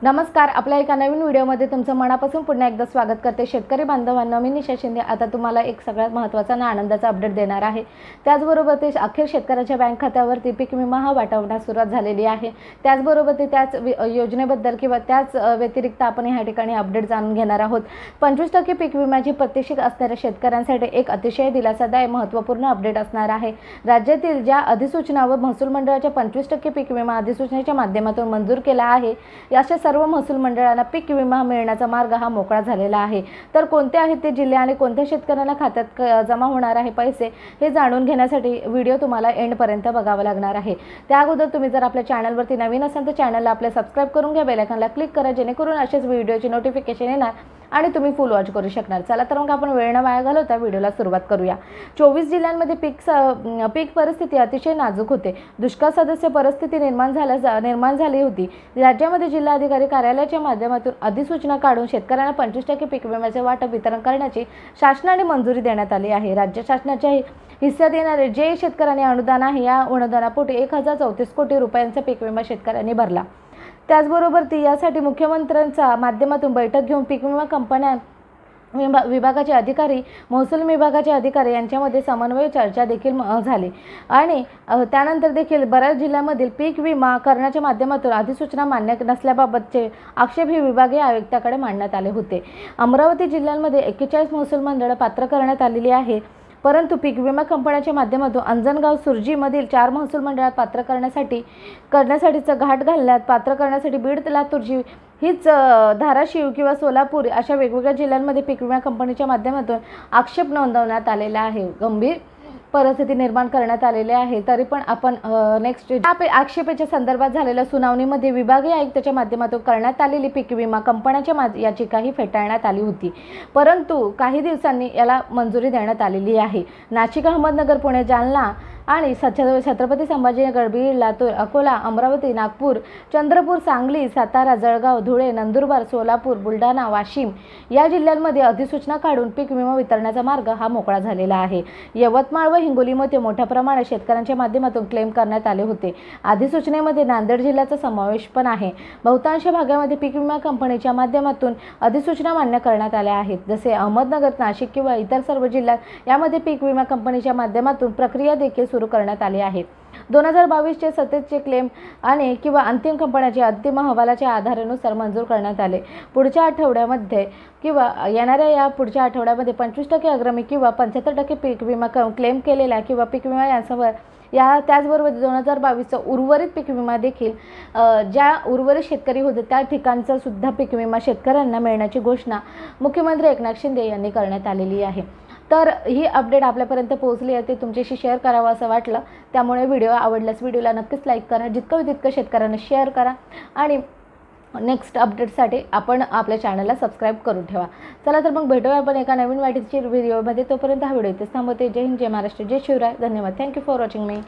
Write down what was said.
नमस्कार, आपल्या एका नवीन व्हिडिओमध्ये तुमचं मनापासून पुन्हा एकदा स्वागत करते। शेतकरी बांधवांनो, मी निशा शिंदे आता तुम्हाला एक सगळ्यात महत्त्वाचा आणि आनंदाचा अपडेट देणार आहे। त्याचबरोबर ते अखेर शेतकऱ्याच्या बँक खात्यावरती पीक विमा हा वाटवण्यास सुरुवात झालेली आहे। त्याचबरोबर ते त्याच योजनेबद्दल किंवा त्याच व्यतिरिक्त आपण ह्या ठिकाणी अपडेट जाणून घेणार आहोत। 25% पीक विम्याची प्रतीक्षेत असणाऱ्या शेतकऱ्यांसाठी एक अतिशय दिलासादायक महत्त्वपूर्ण अपडेट असणार आहे। राज्यातील ज्या अधिसूचना व महसूल मंडळाच्या 25% पीक विमा अधिसूचनेच्या माध्यमातून मंजूर केला आहे, अशा सर्व महसूल मंडळांना पीक विमा मिळण्याचा मार्ग हा मोकळा झालेला आहे। तर कोणते आहेत ते जिल्हे आणि कोणत्या शेतकऱ्यांना खात्यात जमा होणार आहे पैसे हे जाणून घेण्यासाठी व्हिडिओ तुम्हाला एंड पर्यंत बघावा लागणार आहे। त्या अगोदर तुम्ही जर आपल्या चॅनलवरती नवीन असाल तर चॅनलला आपले सबस्क्राइब करून घ्या, बेल आयकॉनला क्लिक करा जेणेकरून अशाच व्हिडिओची नोटिफिकेशन येणार आणि तुम्ही फुल वॉच करू शकणार। चला तर मग आपण वेळ न वाया घालवता व्हिडिओला सुरुवात करूया। 24 जिल्ह्यांमध्ये पीक परिस्थिती अतिशय नाजूक होते। दुष्काळ सदस्य परिस्थिती निर्माण झाली होती। राज्यामध्ये जिल्हाधिकारी कार्यालयाच्या माध्यमातून अधिसूचना काढून शेतकऱ्यांना 25% पीक विम्याचे वाटप वितरण करण्याची शासनाने मंजुरी देण्यात आली आहे। राज्य शासनाच्या हिस्स्यात येणारे जे शेतकऱ्यांनी अनुदान आहे, या अनुदानापोटी 1034 कोटी रुपयांचा पीक विमा शेतकऱ्यांनी भरला। त्याचबरोबर यासाठी मुख्यमंत्र्यांच्या माध्यमातून बैठक घेऊन पीक विमा कंपन्या विभागाचे अधिकारी, महसूल विभागाचे अधिकारी यांच्यामध्ये समन्वय चर्चा देखील झाली आणि त्यानंतर देखील बऱ्याच जिल्ह्यांमधील पीक विमा करण्याच्या माध्यमातून अधिसूचना मान्य नसल्याबाबतचे आक्षेप ही विभागीय आयुक्ताकडे मांडण्यात आले होते। अमरावती जिल्ह्यांमध्ये 41 महसूल मंडळ पात्र करण्यात आलेली आहे, परंतु पीक विमा कंपन्यांच्या माध्यमातून अंजनगाव सुरजीमधील 4 महसूल मंडळात पात्र करण्यासाठीचं घाट घालण्यात पात्र करण्यासाठी बीड, लातूर हीच धाराशिव किंवा सोलापूर अशा वेगवेगळ्या जिल्ह्यांमध्ये पीक विमा कंपनीच्या माध्यमातून आक्षेप नोंदवण्यात आलेला आहे। गंभीर परिस्थिती निर्माण करण्यात आलेले आहे। तरी पण आपण नेक्स्ट आक्षेपाच्या संदर्भात झालेल्या सुनावणीमध्ये विभागीय आयुक्ताच्या माध्यमातून करण्यात आलेली पीक विमा कंपन्यांच्या याचिकाही फेटाळण्यात आली होती, परंतु काही दिवसांनी याला मंजुरी देण्यात आलेली आहे। नाशिक, अहमदनगर, पुणे, जालना आणि छत्रपती संभाजीनगर, बीड, लातूर, अकोला, अमरावती, नागपूर, चंद्रपूर, सांगली, सातारा, जळगाव, धुळे, नंदुरबार, सोलापूर, बुलढाणा, वाशिम या जिल्ह्यांमध्ये अधिसूचना काढून पीक विमा वितरणाचा मार्ग हा मोकळा झालेला आहे। यवतमाळ व हिंगोलीमध्ये मोठ्या प्रमाणात शेतकऱ्यांच्या माध्यमातून क्लेम करण्यात आले होते। अधिसूचनेमध्ये नांदेड जिल्ह्याचा समावेश पण आहे। बहुतांश भागामध्ये पीक विमा कंपनीच्या माध्यमातून अधिसूचना मान्य करण्यात आल्या आहेत, जसे अहमदनगर, नाशिक किंवा इतर सर्व जिल्ह्यात यामध्ये पीक विमा कंपनीच्या माध्यमातून प्रक्रिया देखील सुरू करण्यात आली आहे। 2022चे सततचे क्लेम आणि किंवा अंतिम कंपन्याच्या अंतिम अहवालाच्या आधारानुसार मंजूर करण्यात आले। पुढच्या आठवड्यामध्ये किंवा येणाऱ्या या पुढच्या आठवड्यामध्ये 25% अग्रिम किंवा 75% पीक विमा क्लेम केलेला किंवा पीक विमा यासह त्याचबरोबर 2022चा उर्वरित पीक विमा देखील ज्या उर्वरित शेतकरी होते त्या ठिकाणचा सुद्धा पीक विमा शेतकऱ्यांना मिळण्याची घोषणा मुख्यमंत्री एकनाथ शिंदे यांनी करण्यात आलेली आहे। तर ही अपडेट आपल्यापर्यंत पोहोचली आहे, ते तुमच्याशी शेअर करावं असं वाटलं, त्यामुळे व्हिडिओ आवडल्यास व्हिडिओला नक्कीच लाईक करा, जितकं तितकं शेतकऱ्यांना शेअर करा आणि नेक्स्ट अपडेटसाठी आपण आपल्या चॅनलला सबस्क्राईब करून ठेवा। चला तर मग भेटूया आपण एका नवीन माहितीच्या व्हिडिओमध्ये। तोपर्यंत हा व्हिडिओ इथेच थांबवते। जय हिंद, जय महाराष्ट्र, जय शिवराय, धन्यवाद। Thank you for watching me.